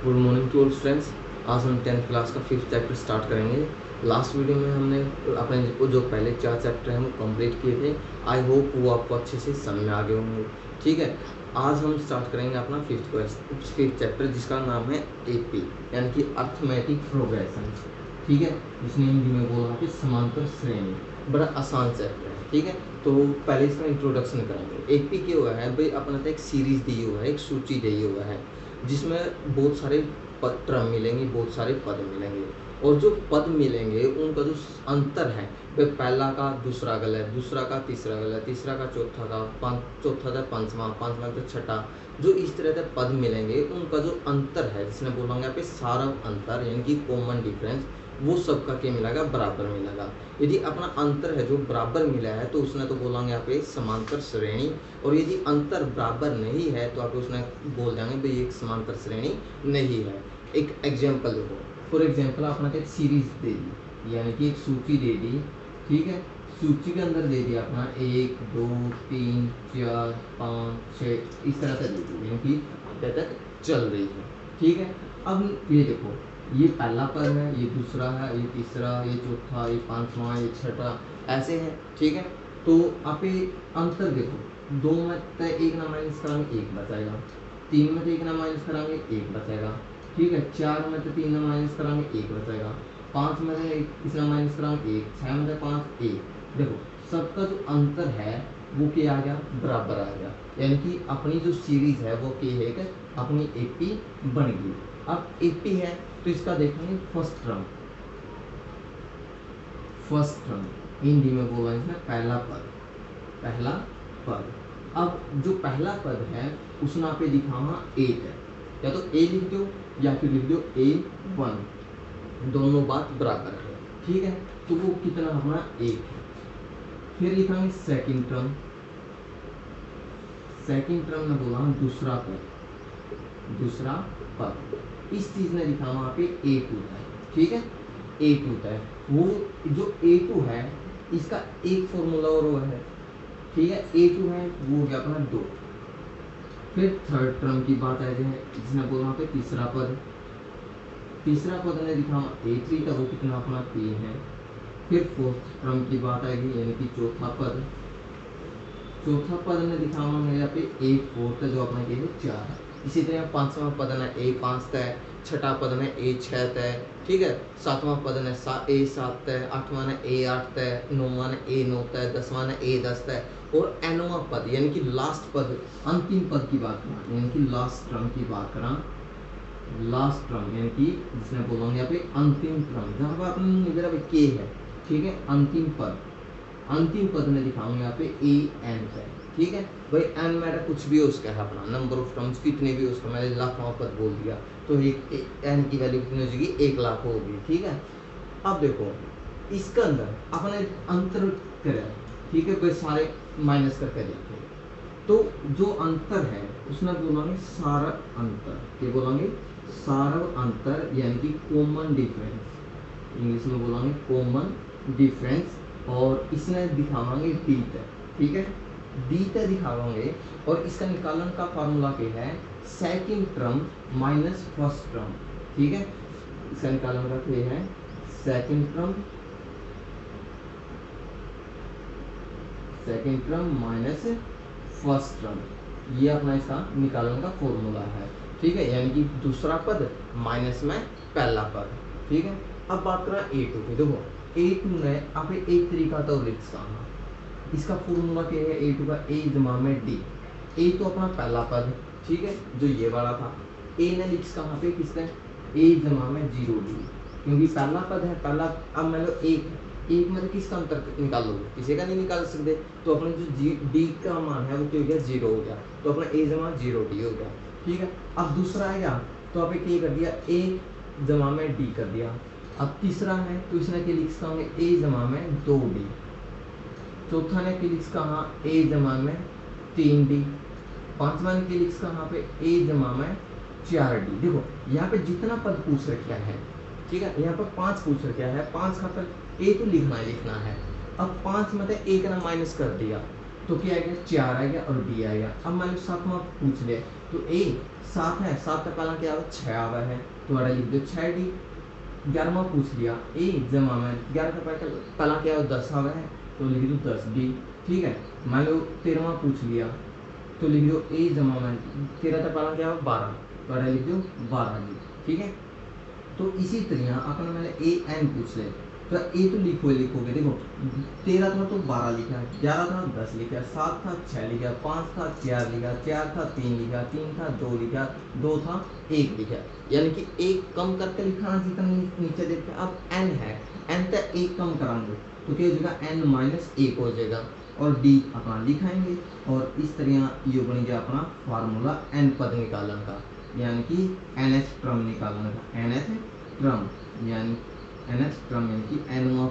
Good morning to all students. आज हम 10th class का 5th चैप्टर स्टार्ट करेंगे। लास्ट वीडियो में हमने अपने जो पहले 4 चैप्टर हैं वो कंप्लीट किए थे। आई होप वो आपको अच्छे से समझ में आ गए होंगे। ठीक है, आज हम स्टार्ट करेंगे अपना 5th चैप्टर जिसका नाम है एपी यानी कि अर्थमेटिक प्रोग्रेशन। ठीक है, जिसने हिंदी में बोला कि समांतर श्रेणी। बड़ा आसान चैप्टर है। ठीक है, तो पहले इसका इंट्रोडक्शन करेंगे। एपी क्या हुआ है भाई, अपना तो एक सीरीज दी हुआ है, एक सूची दी हुआ है जिसमें बहुत सारे टर्म मिलेंगे, बहुत सारे पद मिलेंगे। और जो पद मिलेंगे उनका जो अंतर है वह पहला का दूसरा गलत, दूसरा का तीसरा गलत, तीसरा का चौथा का चौथा का पंचवा, पांचवा का छठा। जो इस तरह के पद मिलेंगे उनका जो अंतर है, जिसने बोलेंगे यहाँ पे सारा अंतर यानी कि कॉमन डिफरेंस, वो सबका क्या मिलेगा, बराबर मिलेगा। यदि अपना अंतर है जो बराबर मिला है तो उसने तो बोलेंगे यहाँ पे समांतर श्रेणी। और यदि अंतर बराबर नहीं है तो आप उसने बोल देंगे भाई एक समांतर श्रेणी नहीं है। एक एग्जाम्पल देखो, फॉर एग्जाम्पल अपना एक सीरीज दे दी यानी कि एक सूची दे दी। ठीक है, सूची के अंदर दे दिया अपना 1 2 3 4 5 6 इस तरह से दे दी यानी कि अब तक चल रही है। ठीक है, अब ये देखो, ये पहला पद है, ये दूसरा है, ये तीसरा, ये चौथा, ये पांचवा, ये छठा, ऐसे है। ठीक है, तो आप ये अंतर देखो, 2 में तो 1 ना माइनस कराएंगे 1 बचेगा, 3 में तो 1 ना माइनस कराएंगे 1 बचेगा। ठीक है, 4 में तो 3 ना माइनस कराएंगे 1 बचेगा, 5 में तो इसना माइनस कराएंगे 1, 6 में तो 5 1। देखो सबका जो अंतर है वो क्या आ गया, बराबर आ गया, यानी कि अपनी जो सीरीज है वो क्या है कि अपनी एपी बन गई। अब एपी है तो इसका देखेंगे first term. First term Hindi में बोला इसमें पहला पद, पहला पद। अब जो पहला पद है उसमें आप दिखाना 8 है, या तो ए लिख दो या फिर लिख दो A1, दोनों बात बराबर है। ठीक है, तो वो कितना हमारा 1 है। फिर लिखाएंगे सेकंड टर्म। सेकंड टर्म में बोला दूसरा पद, दूसरा पद। इस चीज ने लिखा वहां पे A2 है। ठीक है, A2 है, वो जो A2 है इसका एक फॉर्मूला और वो है। ठीक है, A2 है वो हो गया अपना 2। फिर थर्ड टर्म की बात है जिसने बोला वहां पे तीसरा पद, तीसरा पद ने लिखा A3 था, वो कितना अपना 3 है। फिर फोर्थ टर्म की बात आएगी यानी कि चौथा पद, चौथा पद ने दिखा यहाँ पे A4 जो अपना ये 4 है। इसी तरह पांचवा पद ने A5 तय, छठा पद ने A6 तय। ठीक है, सातवां पद ने A7 तय, आठवां ने A8 तय, नौवां ने A9 तय, 10वां ने A10 तय। और एनवां पद यानी कि लास्ट पद, अंतिम पद की बात करें यानी कि लास्ट टर्म की बात करें, लास्ट टर्म यानी कि जिसने बोला यहाँ पे अंतिम टर्म, जहाँ पर अपने निगरा के है। ठीक है, अंतिम पद, अंतिम पद में दिखाऊंगा यहाँ पे AN है। ठीक है भाई, n मेरा कुछ भी हो उसका है, अपना नंबर ऑफ टर्म्स कितने भी उसका, मैंने लाखवां पद बोल दिया तो एक n की वैल्यू कितनी हो जाएगी, 1 लाख होगी। ठीक है, अब देखो इसके अंदर अपने अंतर करें। ठीक है, कोई सारे माइनस करके देखें तो जो अंतर है उसमें बोलेंगे सारा अंतर, क्या बोलेंगे, सारा अंतर यानी कि कॉमन डिफरेंस, इंग्लिश में बोलेंगे कॉमन डिफरेंस। और इसमें दिखावांगे डी तक। ठीक है, डी तक दिखावांगे और इसका निकालन का फार्मूला क्या है, second term minus first term. ठीक है, इसका निकालन का क्या है, second term, second term minus first term, ये अपना इसका निकालन का फॉर्मूला है। ठीक है, यानी कि दूसरा पद माइनस में पहला पद। ठीक है, अब बात करें A2 की। देखो A2 ने आप एक तरीका तो लिख सकना, इसका फॉर्मूला क्या है A2 का, A जमा में D। A तो अपना पहला पद, ठीक है, जो ये वाला था। A ने लिख कहाँ पे, किसका, A जमा में 0D, क्योंकि पहला पद है पहला। अब मान लो एक में तो किसका अंतर निकाल लोगे, किसी का नहीं निकाल सकते, तो अपने जो D का मान है वो क्या हो गया, 0 हो गया, तो अपना A जमा 0D हो गया। ठीक है, अब दूसरा आएगा तो आप क्या कर दिया, A जमा में D कर दिया। अब तीसरा है तो इसने क्या लिख सकता हूँ, A जमा में 2D। चौथा ने क्या लिख कहा, A जमा में 3D। पांचवा ने क्या लिख कहा पे, A जमा में 4D। देखो यहाँ पे जितना पद पूछ रखा है, ठीक है, यहाँ पर 5 पूछ रखा है, 5 का पर A तो लिखना है। अब 5 में से 1 ना माइनस कर दिया तो क्या आएगा 4 आएगा और डी आएगा। अब मान लो 7वां पूछ लिया तो ए 7 है, 7 का पहला क्या आवा 6 आवा है तो अड़ा लिख दो 6 डी। 11वां पूछ लिया ए जमा में 11 का पहला क्या आवा 10 आवा है तो लिख दो 10 डी। ठीक है, मान लो 13वां पूछ लिया तो लिख दो ए जमा में 13 का पहला क्या आवा 12 तो अड़ा लिख दो 12 डी। ठीक है, तो इसी तरह अपने मैंने ए एन पूछ ले तो ए तो लिखोगे देखो 13 था तो 12 लिखा, 11 था 10 लिखा, 7 था 6 लिखा, 5 था 4 लिखा, 4 था 3 लिखा, 3 था 2 लिखा, 2 था 1 लिखा। यानी कि एक कम करके लिखा जितना नीचे देखते। अब एन है, एन तक एक कम कराएंगे तो क्या हो जाएगा एन माइनस 1 हो जाएगा और डी अपना लिखाएंगे और इस तरह ये बन गया अपना फार्मूला एन पद निकालन का, यानी कि एन एच ट्रम निकालने का। एन एच ट्रम यानी एन एच ट्रम यानी कि एनवा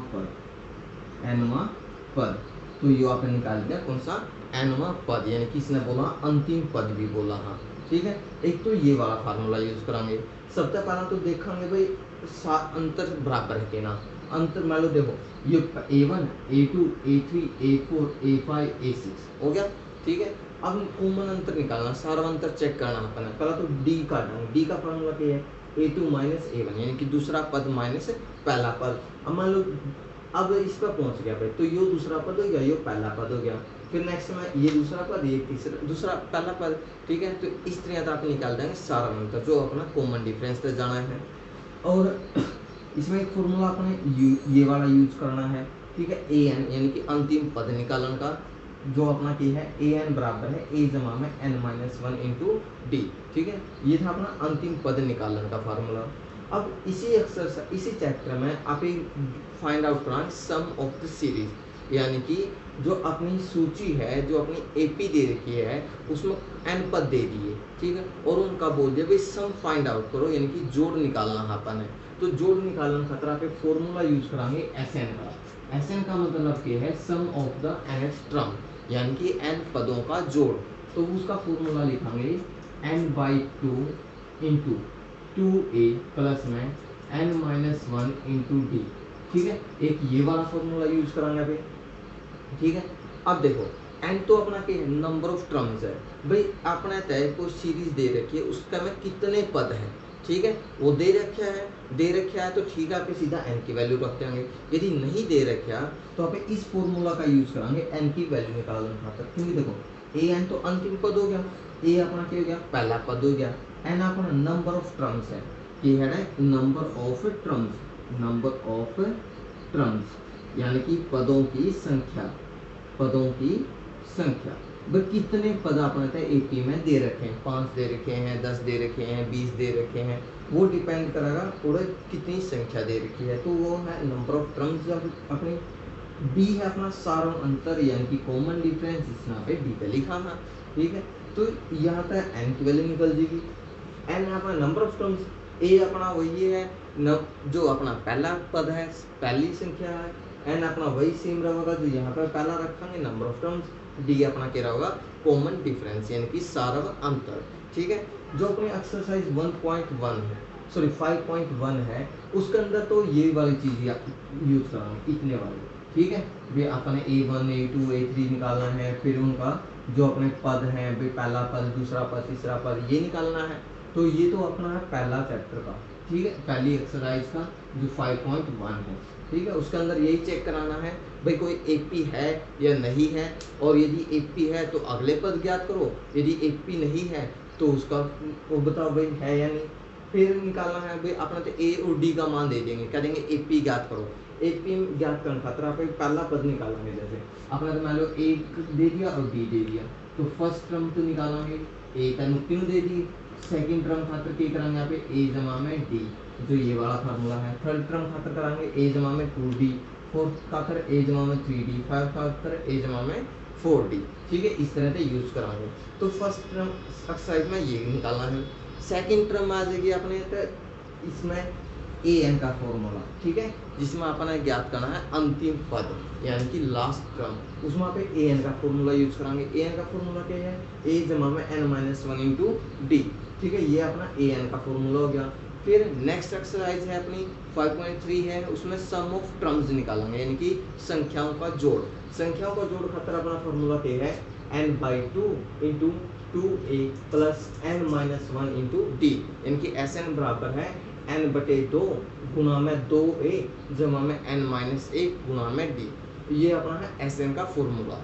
पद। तो ये आपने निकाल दिया कौन सा एनवा पद, यानी कि इसने बोला अंतिम पद भी बोला। हाँ ठीक है, एक तो ये वाला फार्मूला यूज करेंगे। सबसे पहला तो देखेंगे भाई अंतर बराबर है के ना। अंतर मान लो देखो ये A1 A2 A3 A4 A5 A6 हो गया। ठीक है, अब कॉमन अंतर निकालना, सारा अंतर चेक करना अपना। पहला तो डी का डांग, डी का फार्मूला क्या है A2 माइनस A1 यानी कि दूसरा पद माइनस पहला पद। अब मान लो अब इस पर पहुंच गया भाई तो ये दूसरा पद हो गया, ये पहला पद हो गया, फिर नेक्स्ट में ये दूसरा पद, ये तीसरा दूसरा पहला पद। ठीक है, तो इस तरह आप निकाल देंगे सारा अंतर जो अपना कॉमन डिफरेंस पे जाना है। और इसमें एक फॉर्मूला अपने ये वाला यूज करना है। ठीक है, ए एन यानी कि अंतिम पद निकालन का, जो अपना की है ए एन बराबर है ए जमा में एन माइनस 1 इंटू डी। ठीक है, ये था अपना अंतिम पद निकालन का फार्मूला। अब इसी एक्सरसाइज इसी चैप्टर में आप फाइंड आउट कराएं सम ऑफ द सीरीज, यानी कि जो अपनी सूची है, जो अपनी एपी दे रखी है उसमें एन पद दे दिए। ठीक है, और उनका बोल दिया भाई सम फाइंड आउट करो, यानी कि जोड़ निकालना है अपन है। तो जोड़ निकालने खतरा पे फॉर्मूला यूज कराएंगे एस एन का। एस एन का मतलब क्या है sum of the N H term, यानी कि एन पदों का जोड़। तो उसका फॉर्मूला लिखेंगे n/2 इंटू 2a प्लस में n माइनस 1 इंटू डी। ठीक है, एक ये वाला फॉर्मूला यूज कराएंगे अभी। ठीक है, अब देखो n तो अपना क्या है नंबर ऑफ टर्म्स है भाई, अपने तय कोई सीरीज दे रखी है उसका में कितने पद हैं। ठीक है, वो दे रखा है तो ठीक है आप सीधा n की वैल्यू रख देंगे। यदि नहीं दे रखा तो आप इस फॉर्मूला का यूज करेंगे n की वैल्यू निकालने खातर। क्योंकि देखो ए एन तो अंतिम पद हो गया, ए अपना क्या हो गया पहला पद हो गया, एन अपना नंबर ऑफ टर्म्स है, ये है नंबर ऑफ टर्म्स यानी कि पदों की संख्या। भाई कितने पद अपने एपी में दे रखे हैं, 5 दे रखे हैं, 10 दे रखे हैं, 20 दे रखे हैं, वो डिपेंड करेगा पूरे कितनी संख्या दे रखी है। तो वो है नंबर ऑफ टर्म्स। अपनी डी है अपना सारा अंतर यानी कि कॉमन डिफरेंस, इसमें पे डी पे लिखा है। ठीक है, तो यहाँ तक एन की वैल्यू निकल जाएगी। एन अपना नंबर ऑफ टर्म्स, ए अपना वही है जो अपना पहला पद है, पहली संख्या है, एन अपना वही सेम रहेगा जो यहाँ पर पहला रखेंगे नंबर ऑफ टर्म्स, डी अपना क्या रहेगा कॉमन डिफरेंस यानी कि सारा अंतर। ठीक है, जो अपनी एक्सरसाइज 1.1 है सॉरी 5.1 है उसके अंदर तो ये वाली चीज यूज करांगे इतने वाली। ठीक है, वे अपने A1 A2 A3 निकालना है, फिर उनका जो अपने पद हैं भाई पहला पद, दूसरा पद, तीसरा पद ये निकालना है। तो ये तो अपना है पहला चैप्टर का। ठीक है, पहली एक्सरसाइज का जो 5.1 है। ठीक है, उसके अंदर यही चेक कराना है भाई कोई एपी है या नहीं है, और यदि एपी है तो अगले पद ज्ञात करो, यदि एपी नहीं है तो उसका वो बताओ भाई है या नहीं। फिर निकालना है भाई अपना तो ए और डी का मान दे देंगे, कह देंगे एपी ज्ञात करो। एपी ज्ञात करने खातर आप पहला पद निकालेंगे, जैसे अपना तो मान लो एक दे दिया और डी दे दिया, तो फर्स्ट टर्म तो निकालेंगे ए का तीनों दे दी, सेकंड टर्म खातर क्या करेंगे यहाँ पे ए जमा में डी जो ये वाला फार्मूला है, थर्ड टर्म खातर कराएंगे ए जमा में 2d, फोर्थ खातर ए जमा में 3d, फाइव खातर ए जमा में 4d। ठीक है, इस तरह से यूज कराएंगे। तो फर्स्ट टर्म एक्सरसाइज में ये निकालना है। सेकंड टर्म में आ जाएगी अपने तो इसमें ए एन का फॉर्मूला। ठीक है, जिसमें अपने ज्ञात करना है अंतिम पद यानी कि लास्ट टर्म, उसमें पे ए एन का फॉर्मूला यूज कराएंगे। ए एन का फॉर्मूला क्या है ए जमा में n माइनस 1 इंटू डी। ठीक है, ये अपना ए एन का फॉर्मूला हो गया। फिर नेक्स्ट एक्सरसाइज है अपनी 5.3 है, उसमें सम ऑफ टर्म्स निकालेंगे, यानी कि संख्याओं का जोड़। संख्याओं का जोड़ खातर अपना फॉर्मूला क्या है, n/2 into 2a plus n-1 into D, यानी कि Sn बराबर है n/2 गुणा में 2a जमा में n-1 गुणा में d। ये अपना है Sn का फॉर्मूला।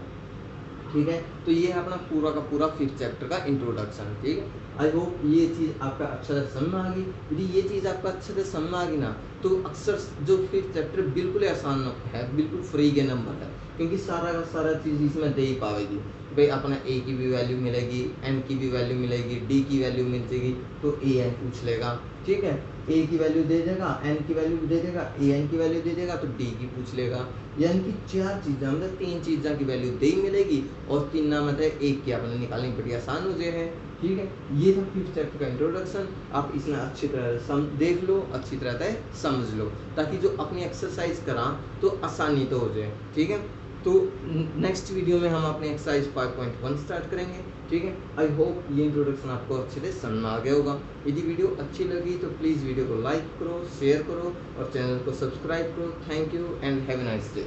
ठीक है, तो ये है अपना पूरा का पूरा 5th चैप्टर का इंट्रोडक्शन। ठीक है, आई होप ये चीज़ आपका अच्छे से समझ में आ गई। यदि ये चीज़ आपका अच्छे से समझ में आ गई ना, तो अक्सर जो 5th चैप्टर बिल्कुल ही आसान है, बिल्कुल फ्री के नंबर है, क्योंकि सारा का सारा चीज़ इसमें दे ही पाएगी। भाई अपना a की भी वैल्यू मिलेगी, n की भी वैल्यू मिलेगी, d की वैल्यू मिल जाएगी, तो an पूछ लेगा। ठीक है, a की वैल्यू दे देगा, n की वैल्यू दे देगा, an की वैल्यू दे देगा, तो d की पूछ लेगा। यानी कि 4 चीज़ें मतलब 3 चीज़ों की वैल्यू दे ही मिलेगी, और 3 ना मतलब 1 की अपने निकालनी बड़ी आसान हो जाए है। ठीक है, ये था 5th चैप्टर का इंट्रोडक्शन। आप इसमें अच्छी तरह देख लो, अच्छी तरह से समझ लो, ताकि जो अपनी एक्सरसाइज करा तो आसानी तो हो जाए। ठीक है, तो नेक्स्ट वीडियो में हम अपने एक्सरसाइज 5.1 स्टार्ट करेंगे। ठीक है, आई होप ये इंट्रोडक्शन आपको अच्छे से समझ में आ गया होगा। यदि वीडियो अच्छी लगी तो प्लीज़ वीडियो को लाइक करो, शेयर करो और चैनल को सब्सक्राइब करो। Thank you and have a nice day.